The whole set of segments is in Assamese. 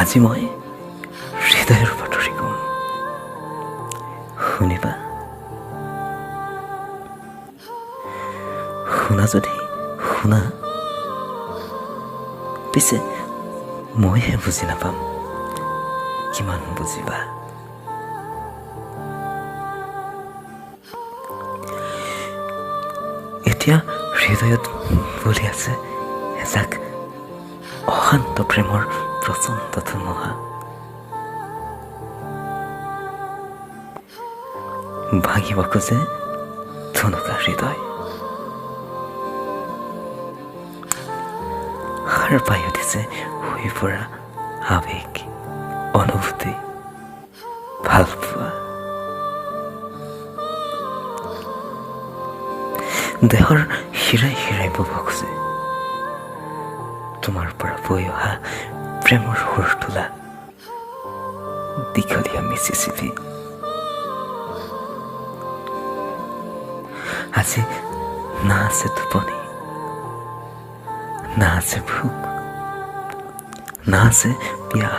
আজি মই হৃদয়ৰ বাতৰি কম, শুনিবা? শুনা যদি শুনা, পিছে মইহে বুজি নাপাম, কিমান বুজিবা? এতিয়া হৃদয়ত বলি আছে এজাক অশান্ত প্ৰেমৰ প্ৰচণ্ড ধুমুহা। ভাঙিব খোজে ধনুকা হৃদয়, সাৰ পাই উঠিছে হৈ পৰা আৱেগ, অনুভূতি, ভাল পোৱা। দেহৰ শিৰাই শিৰাই বব খোজে তোমাৰ পৰা বৈ অহা প্ৰেমৰ সুৰ তোলা দীঘলীয়া মিচিচিপি। আজি না আছে টোপনি, না আছে ভোক, না আছে পিয়াহ,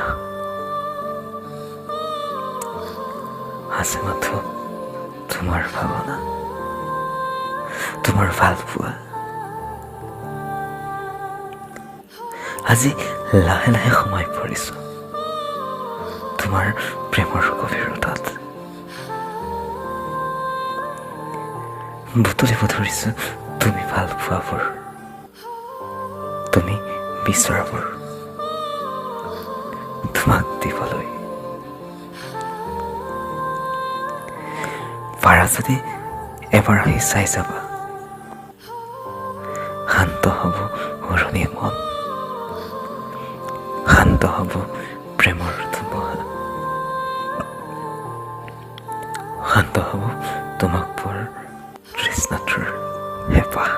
আছে মাথো তোমাৰ ভাৱনা, তোমাৰ ভাল পোৱা। আজি লাহে লাহে সোমাই পৰিছো তোমাৰ প্ৰেমৰ গভীৰতাত, বুটলিব ধৰিছো তুমি ভাল পোৱাবোৰ, তুমি বিচৰাবোৰ তোমাক দিবলৈ। পাৰা যদি এবাৰ আহি চাই যাবা, শান্ত হ'ব অৰণীয়া মন, শান্ত হ'ব প্ৰেমৰ ধুমুহা, শান্ত হ'ব তোমাক পোৱাৰ তৃষ্ণাটোৰ হেঁপাহ।